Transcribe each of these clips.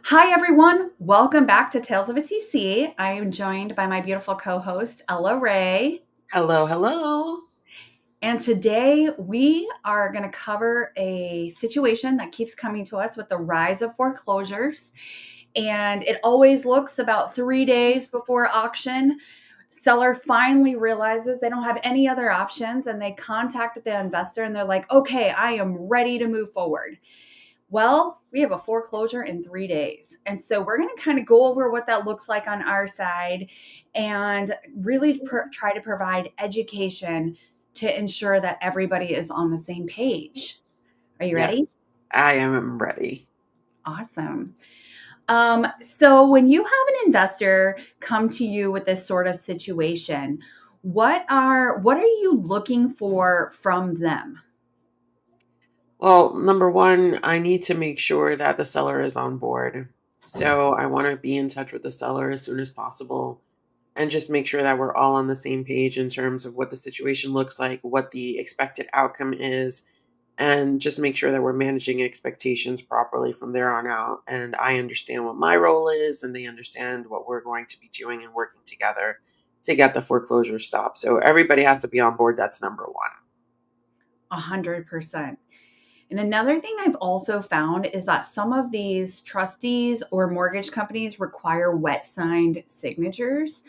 Hi, everyone. Welcome back to Tales of a TC. I am joined by my beautiful co host, Ella Ray. Hello, hello. And today we are going to cover a situation that keeps coming to us with the rise of foreclosures. And it always looks about 3 days before auction. Seller finally realizes they don't have any other options and they contact the investor and they're like, okay, I am ready to move forward. Well, we have a foreclosure in 3 days. And so we're going to kind of go over what that looks like on our side and really try to provide education to ensure that everybody is on the same page. Are you ready? Yes, I am ready. Awesome. So when you have an investor come to you with this sort of situation, what are you looking for from them? Well, number one, I need to make sure that the seller is on board. So I want to be in touch with the seller as soon as possible and just make sure that we're all on the same page in terms of what the situation looks like, what the expected outcome is, and just make sure that we're managing expectations properly from there on out. And I understand what my role is, and they understand what we're going to be doing and working together to get the foreclosure stopped. So everybody has to be on board. That's number one. 100%. And another thing I've also found is that some of these trustees or mortgage companies require wet signed signatures.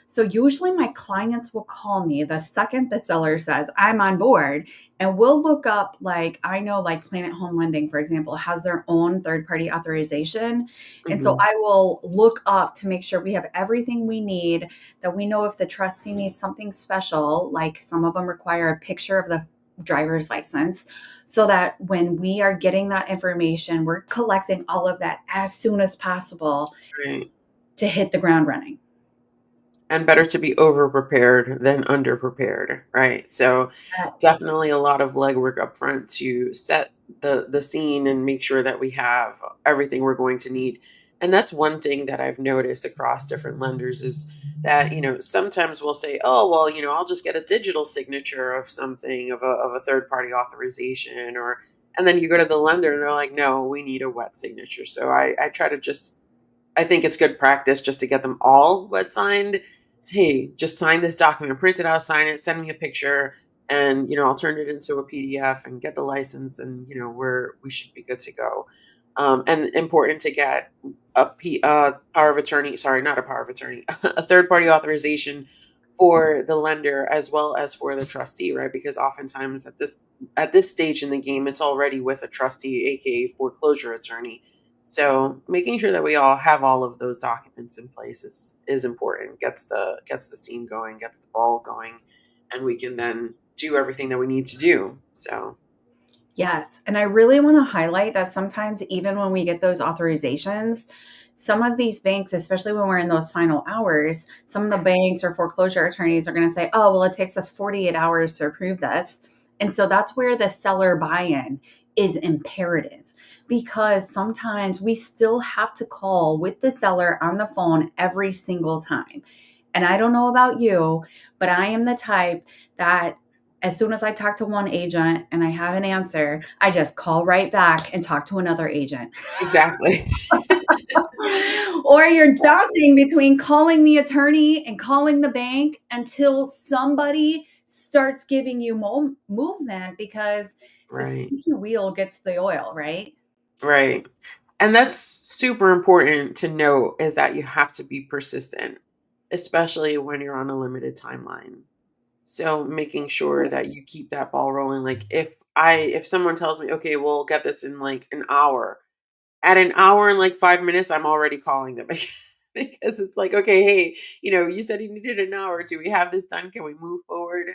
So usually my clients will call me the second the seller says, I'm on board. And we'll look up, like, I know, like Planet Home Lending, for example, has their own third party authorization. And so Hmm. I will look up to make sure we have everything we need, that we know if the trustee needs something special, like some of them require a picture of the driver's license, so that when we are getting that information, we're collecting all of that as soon as possible Right. to hit the ground running. And better to be over prepared than under prepared, right? So definitely a lot of legwork up front to set the scene and make sure that we have everything we're going to need. And that's one thing that I've noticed across different lenders is that, sometimes we'll say, oh, well, I'll just get a digital signature of something, of a third party authorization, and then you go to the lender and they're like, no, we need a wet signature. So I try to just, I think it's good practice just to get them all wet signed. Say, hey, just sign this document, print it out, sign it, send me a picture, and I'll turn it into a PDF and get the license, and we should be good to go. And important to get power of attorney. Sorry, not a power of attorney, a third party authorization for the lender as well as for the trustee, right? Because oftentimes at this stage in the game, it's already with a trustee, aka foreclosure attorney. So making sure that we all have all of those documents in place is important. Gets the scene going, gets the ball going, and we can then do everything that we need to do. So Yes. And I really want to highlight that sometimes, even when we get those authorizations, some of these banks, especially when we're in those final hours, some of the banks or foreclosure attorneys are going to say, oh, well, it takes us 48 hours to approve this. And so that's where the seller buy in is imperative, because sometimes we still have to call with the seller on the phone every single time. And I don't know about you, but I am the type that as soon as I talk to one agent and I have an answer, I just call right back and talk to another agent. exactly. Or you're bouncing between calling the attorney and calling the bank until somebody starts giving you movement, because the Right. squeaky wheel gets the oil, right? Right. And that's super important to note is that you have to be persistent, especially when you're on a limited timeline. So making sure that you keep that ball rolling. Like if someone tells me, okay, we'll get this in like an hour, at an hour and like 5 minutes, I'm already calling them because it's like, okay, hey, you said you needed an hour. Do we have this done? Can we move forward?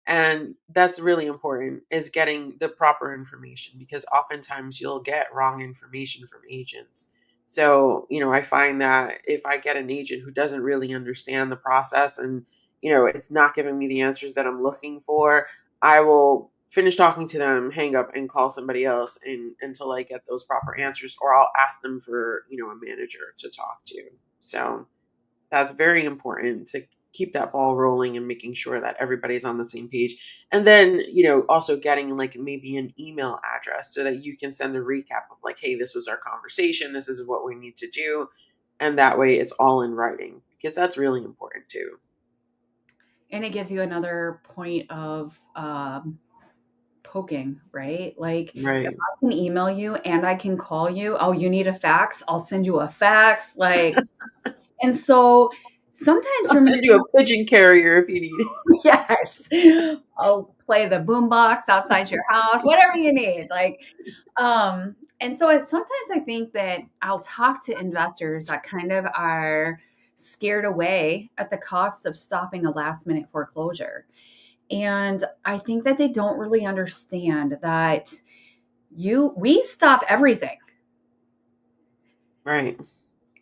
And that's really important is getting the proper information because oftentimes you'll get wrong information from agents. So, I find that if I get an agent who doesn't really understand the process and, it's not giving me the answers that I'm looking for, I will finish talking to them, hang up, and call somebody else until I get those proper answers, or I'll ask them for, a manager to talk to. So that's very important to keep that ball rolling and making sure that everybody's on the same page. And then, also getting like maybe an email address so that you can send a recap of like, hey, this was our conversation. This is what we need to do. And that way it's all in writing because that's really important too. And it gives you another point of poking, right? Like if Right. I can email you and I can call you, oh, you need a fax? I'll send you a fax. Like, and so sometimes I'll for me send you a pigeon carrier if you need it. yes, I'll play the boombox outside your house, whatever you need. Like, and so sometimes I think that I'll talk to investors that kind of are scared away at the cost of stopping a last minute foreclosure. And I think that they don't really understand that we stop everything. Right.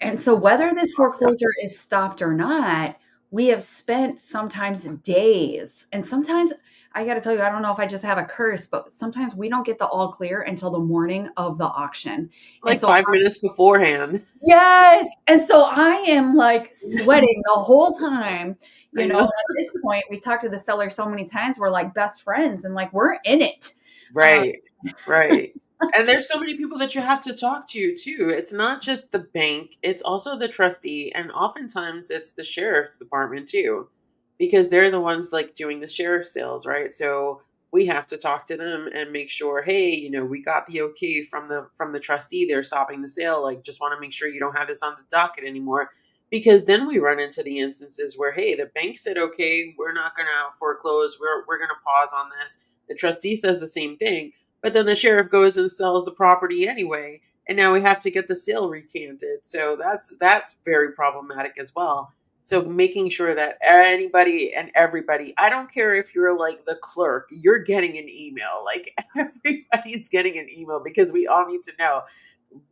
And so whether this foreclosure is stopped or not, we have spent sometimes days. And sometimes I got to tell you, I don't know if I just have a curse, but sometimes we don't get the all clear until the morning of the auction. And Like so 5 minutes beforehand. yes. And so I am like sweating the whole time. I At know. this point, we talked to the seller so many times. We're like best friends and like we're in it. Um, Right. Right. And there's so many people that you have to talk to too. It's not just the bank, it's also the trustee, and oftentimes it's the sheriff's department too, because they're the ones like doing the sheriff sales, right? So we have to talk to them and make sure, hey, we got the okay from the trustee. They're stopping the sale. Like, just want to make sure you don't have this on the docket anymore. Because then we run into the instances where, hey, the bank said okay, we're not gonna foreclose, we're gonna pause on this. The trustee says the same thing, but then the sheriff goes and sells the property anyway, and now we have to get the sale recanted. So that's very problematic as well. So making sure that anybody and everybody, I don't care if you're like the clerk, you're getting an email. Like everybody's getting an email because we all need to know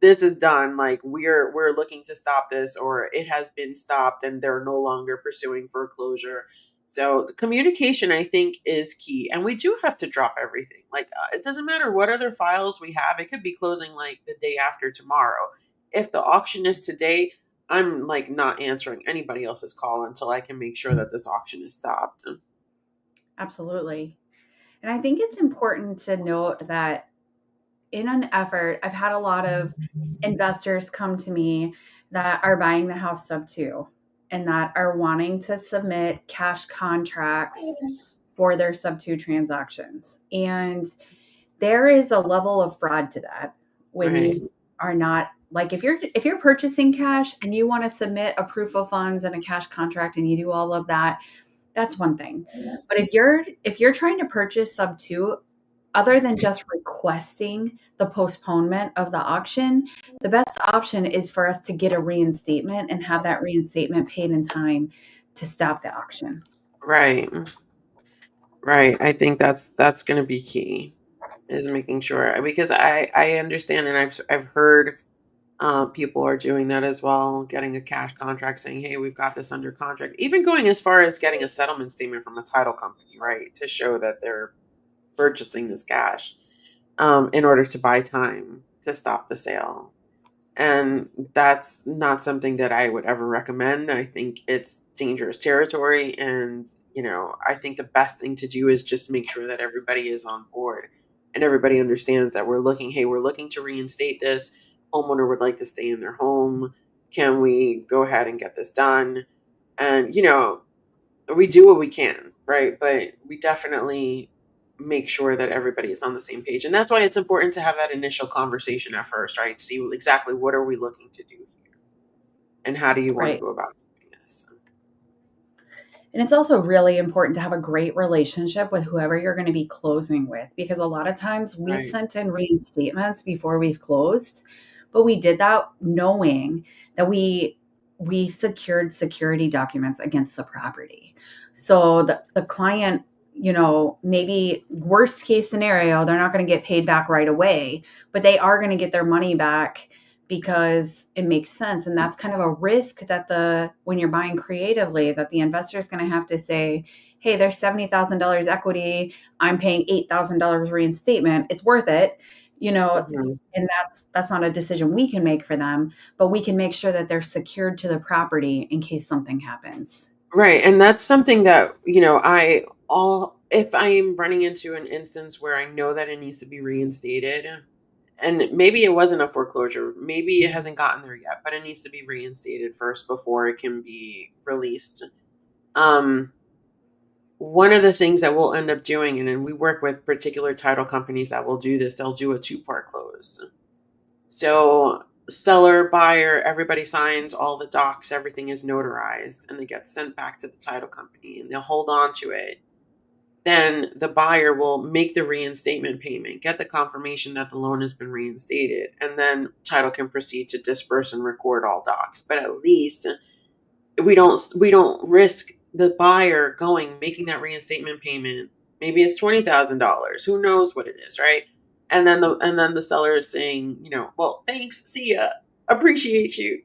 this is done. Like we're looking to stop this, or it has been stopped and they're no longer pursuing foreclosure. So the communication, I think, is key, and we do have to drop everything. Like it doesn't matter what other files we have; it could be closing like the day after tomorrow. If the auction is today, I'm like not answering anybody else's call until I can make sure that this auction is stopped. absolutely. And I think it's important to note that in an effort, I've had a lot of investors come to me that are buying the house sub two and that are wanting to submit cash contracts for their sub two transactions. And there is a level of fraud to that when Right, you are not like if you're purchasing cash and you want to submit a proof of funds and a cash contract and you do all of that, that's one thing. But if you're trying to purchase sub two, other than just requesting the postponement of the auction, the best option is for us to get a reinstatement and have that reinstatement paid in time to stop the auction. right, right. I think that's going to be key, is making sure, because I understand, and I've heard people are doing that as well, getting a cash contract saying, hey, we've got this under contract, even going as far as getting a settlement statement from a title company, right, to show that they're purchasing this cash, in order to buy time to stop the sale. And that's not something that I would ever recommend. I think it's dangerous territory. And, I think the best thing to do is just make sure that everybody is on board and everybody understands that we're looking to reinstate this. Homeowner would like to stay in their home. Can we go ahead and get this done? And, we do what we can, right? But we definitely make sure that everybody is on the same page. And that's why it's important to have that initial conversation at first, right? See exactly what are we looking to do here and how do you want to Right. go about doing this? And it's also really important to have a great relationship with whoever you're going to be closing with because a lot of times we've Right. sent in reinstatements before we've closed, but we did that knowing that we secured security documents against the property. So the client, maybe worst case scenario, they're not going to get paid back right away, but they are going to get their money back because it makes sense. And that's kind of a risk that when you're buying creatively, that the investor is going to have to say, hey, there's $70,000 equity. I'm paying $8,000 reinstatement. It's worth it, you know, Mhm. and that's not a decision we can make for them, but we can make sure that they're secured to the property in case something happens. Right. And that's something that, I all if I am running into an instance where I know that it needs to be reinstated, and maybe it wasn't a foreclosure, maybe it hasn't gotten there yet, but it needs to be reinstated first before it can be released. Um, One of the things that we'll end up doing, and then we work with particular title companies that will do this, they'll do a two-part close. So seller, buyer, everybody signs all the docs, everything is notarized, and they get sent back to the title company and they'll hold on to it. Then the buyer will make the reinstatement payment, get the confirmation that the loan has been reinstated, and then title can proceed to disperse and record all docs. But at least we don't risk the buyer going making that reinstatement payment. Maybe it's $20,000. Who knows what it is, right? And then the seller is saying, well, thanks, see ya, appreciate you,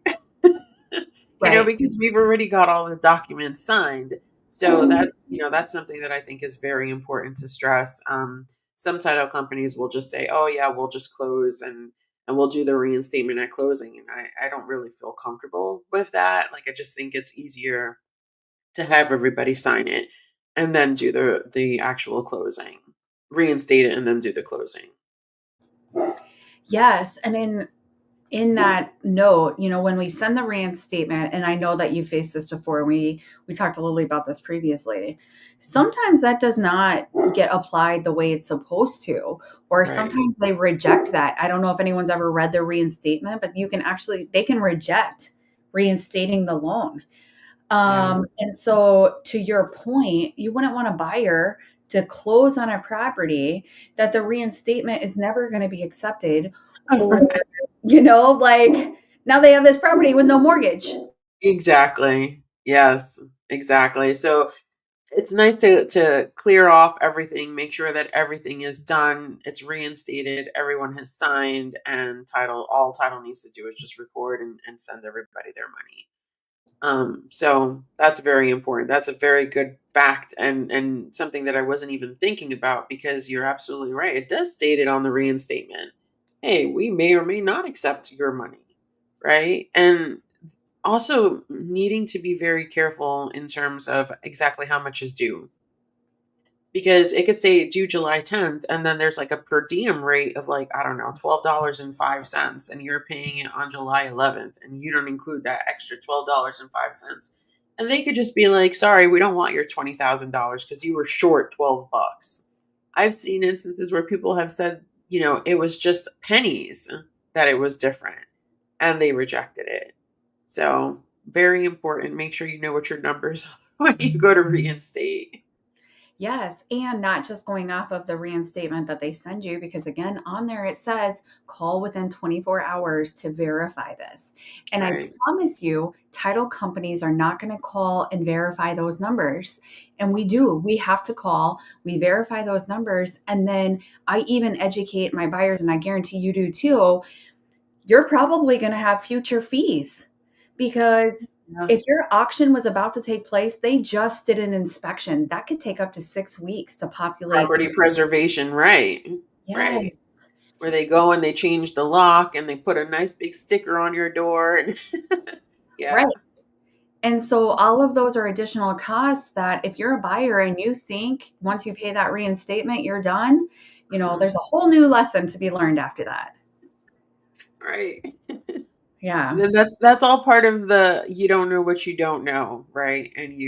Right. because we've already got all the documents signed. So that's something that I think is very important to stress. Some title companies will just say, oh yeah, we'll just close and we'll do the reinstatement at closing. And I don't really feel comfortable with that. Like, I just think it's easier to have everybody sign it and then do the actual closing, reinstate it and then do the closing. Yes. And in that note, when we send the reinstatement, and I know that you faced this before, we talked to Lily about this previously. Sometimes that does not get applied the way it's supposed to, or Right. sometimes they reject that. I don't know if anyone's ever read their reinstatement, but they can reject reinstating the loan. Yeah. And so, to your point, you wouldn't want a buyer to close on a property that the reinstatement is never going to be accepted, or, like, now they have this property with no mortgage. Exactly. Yes, exactly. So it's nice to clear off everything, make sure that everything is done, it's reinstated, everyone has signed, and all title needs to do is just record and send everybody their money. So that's very important. That's a very good fact, and something that I wasn't even thinking about, because you're absolutely right. It does state it on the reinstatement. Hey, we may or may not accept your money, right? And also needing to be very careful in terms of exactly how much is due, because it could say due July 10th, and then there's like a per diem rate of, like, I don't know, $12.05, and you're paying it on July 11th, and you don't include that extra $12.05. And they could just be like, sorry, we don't want your $20,000 because you were short $12. I've seen instances where people have said, it was just pennies that it was different, and they rejected it. So, very important. Make sure you know what your numbers are when you go to reinstate. Yes, and not just going off of the reinstatement that they send you, because again, on there it says call within 24 hours to verify this. And I Right. promise you, title companies are not going to call and verify those numbers. And we do. We have to call, we verify those numbers, and then I even educate my buyers, and I guarantee you do too. You're probably going to have future fees because Yeah. if your auction was about to take place, they just did an inspection. That could take up to 6 weeks to populate. Property preservation, right. Yeah, Right. Where they go and they change the lock and they put a nice big sticker on your door and right. yeah. And so all of those are additional costs that if you're a buyer and you think once you pay that reinstatement, you're done, Mhm. there's a whole new lesson to be learned after that. Right. Yeah. Then that's all part of the you don't know what you don't know, right? And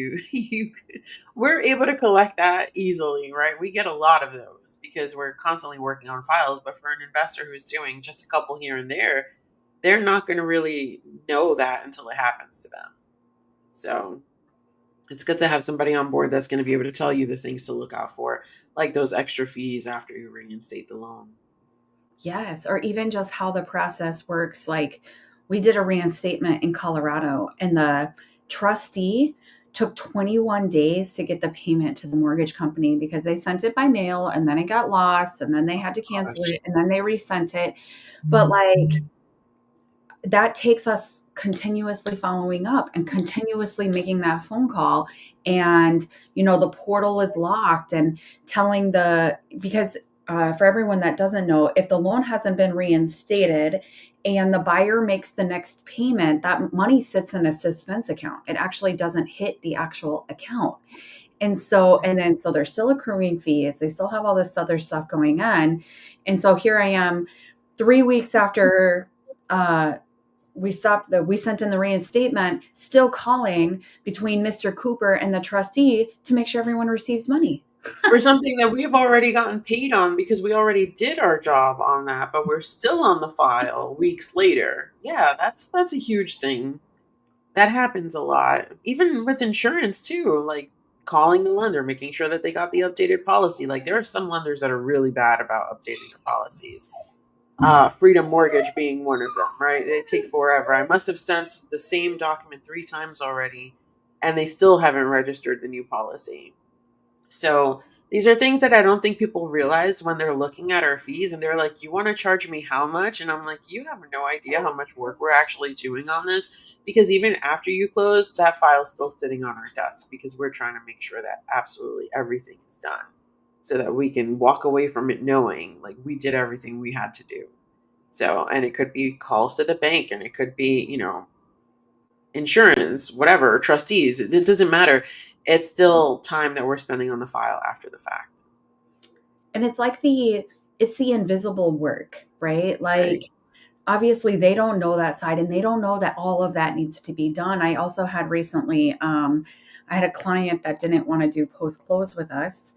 we're able to collect that easily, right? We get a lot of those because we're constantly working on files, but for an investor who's doing just a couple here and there, they're not going to really know that until it happens to them. So, it's good to have somebody on board that's going to be able to tell you the things to look out for, like those extra fees after you reinstate the loan. Yes, or even just how the process works. Like we did a reinstatement in Colorado, and the trustee took 21 days to get the payment to the mortgage company because they sent it by mail and then it got lost and then they had to cancel Gosh. it and then they resent it. But like that takes us continuously following up and continuously making that phone call, and the portal is locked, and telling because for everyone that doesn't know, if the loan hasn't been reinstated and the buyer makes the next payment, that money sits in a suspense account. It actually doesn't hit the actual account. And so they're still accruing fees. They still have all this other stuff going on. And so here I am 3 weeks after we sent in the reinstatement, still calling between Mr. Cooper and the trustee to make sure everyone receives money. For something that we've already gotten paid on because we already did our job on that, but we're still on the file weeks later. Yeah, that's a huge thing. That happens a lot. Even with insurance too, like calling the lender, making sure that they got the updated policy. Like there are some lenders that are really bad about updating their policies. Freedom Mortgage being one of them, right? They take forever. I must have sent the same document 3 times already, and they still haven't registered the new policy. So these are things that I don't think people realize when they're looking at our fees and they're like, you want to charge me how much? And I'm like, you have no idea how much work we're actually doing on this. Because even after you close, that file's still sitting on our desk because we're trying to make sure that absolutely everything is done so that we can walk away from it knowing like we did everything we had to do. So, and it could be calls to the bank and it could be, insurance, whatever, trustees, it doesn't matter. It's still time that we're spending on the file after the fact. And it's the invisible work, right? Right. Like obviously they don't know that side and they don't know that all of that needs to be done. I also had recently I had a client that didn't want to do post close with us,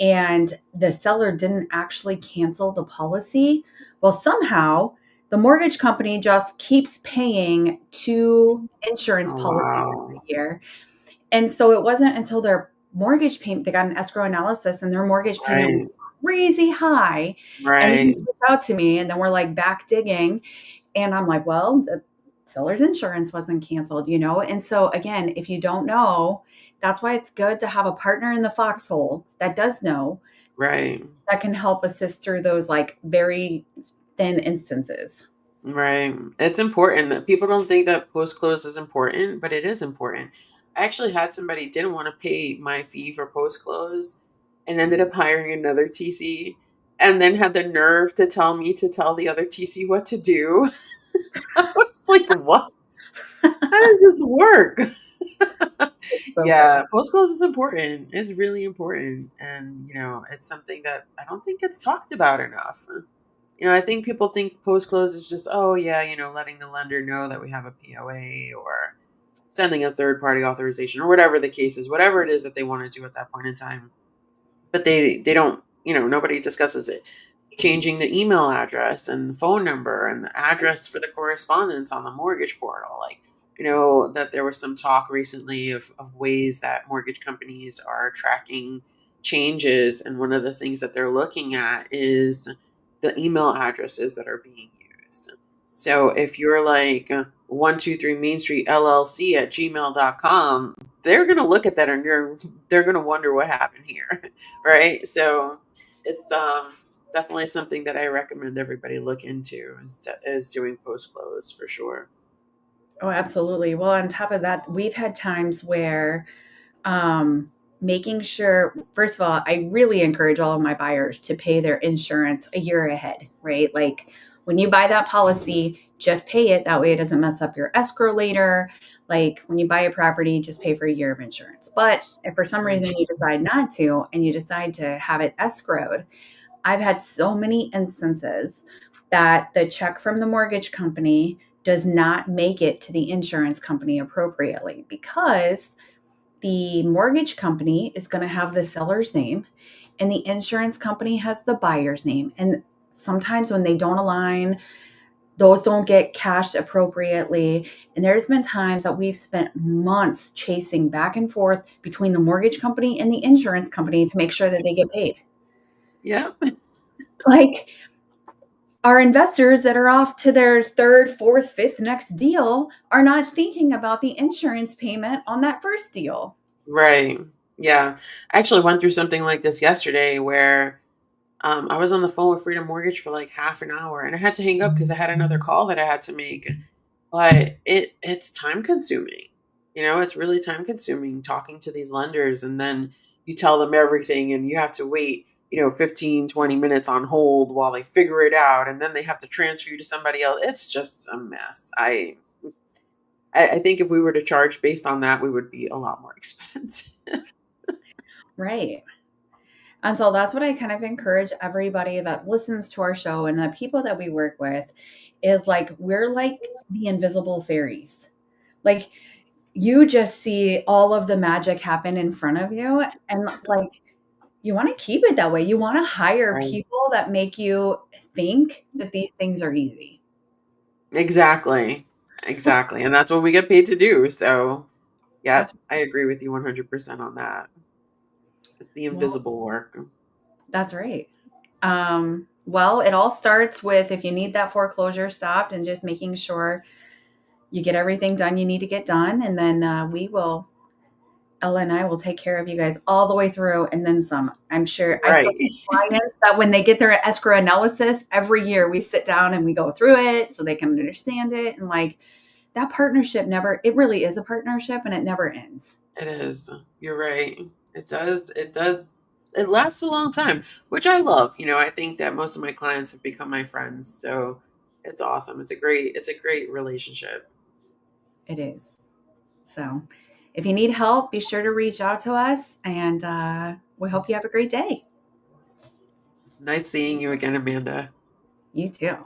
and the seller didn't actually cancel the policy. Well, somehow the mortgage company just keeps paying 2 insurance Oh, policies every wow. year. And so it wasn't until their mortgage payment, they got an escrow analysis and their mortgage payment was Right. crazy high. And then Right. he reached out to me and then we're like back digging. And I'm like, well, the seller's insurance wasn't canceled. And so again, if you don't know, that's why it's good to have a partner in the foxhole that does know, Right. that can help assist through those like very thin instances. Right. It's important that people don't think that post close is important, but it is important. I actually had somebody didn't want to pay my fee for post close and ended up hiring another TC and then had the nerve to tell me to tell the other TC what to do. I was like, what? How does this work? So Yeah, funny. post close is important. It's really important. And, it's something that I don't think gets talked about enough. I think people think post close is just, oh, yeah, letting the lender know that we have a POA or sending a third party authorization or whatever the case is, whatever it is that they want to do at that point in time. But they don't, nobody discusses it. Changing the email address and the phone number and the address for the correspondence on the mortgage portal. Like, that there was some talk recently of ways that mortgage companies are tracking changes. And one of the things that they're looking at is the email addresses that are being used. So if you're like 123 Main Street LLC at gmail.com, they're going to look at that and they're going to wonder what happened here. Right. So it's definitely something that I recommend everybody look into is doing post close for sure. Oh, absolutely. Well, on top of that, we've had times where um, making sure, first of all, I really encourage all of my buyers to pay their insurance a year ahead, right? Like when you buy that policy, just pay it. That way it doesn't mess up your escrow later. Like when you buy a property, just pay for a year of insurance. But if for some reason you decide not to and you decide to have it escrowed, I've had so many instances that the check from the mortgage company does not make it to the insurance company appropriately because the mortgage company is going to have the seller's name and the insurance company has the buyer's name. And sometimes when they don't align, those don't get cashed appropriately. And there's been times that we've spent months chasing back and forth between the mortgage company and the insurance company to make sure that they get paid. Yeah. Like our investors that are off to their third, fourth, fifth next deal are not thinking about the insurance payment on that first deal. Right. Yeah. I actually went through something like this yesterday where I was on the phone with Freedom Mortgage for like half an hour and I had to hang up because I had another call that I had to make. But it's time consuming. It's really time consuming talking to these lenders and then you tell them everything and you have to wait. 15, 20 minutes on hold while they figure it out, and then they have to transfer you to somebody else. It's just a mess. I think if we were to charge based on that, we would be a lot more expensive. Right. And so that's what I kind of encourage everybody that listens to our show and the people that we work with is like, we're like the invisible fairies. Like, you just see all of the magic happen in front of you. And like, you want to keep it that way. You want to hire Right. people that make you think that these things are easy. Exactly. Exactly. And that's what we get paid to do. So, yeah, That's I agree with you 100% on that. It's the well, invisible work. that's right. Well, it all starts with if you need that foreclosure stopped and just making sure you get everything done you need to get done. And then Ella and I will take care of you guys all the way through and then some. I'm sure I still Right. have clients that when they get their escrow analysis, every year we sit down and we go through it so they can understand it. And like that partnership never, it really is a partnership and it never ends. It is. You're right. It does. It does. It lasts a long time, which I love. I think that most of my clients have become my friends. So it's awesome. It's a great relationship. It is. So if you need help, be sure to reach out to us and we hope you have a great day. It's nice seeing you again, Amanda. You too.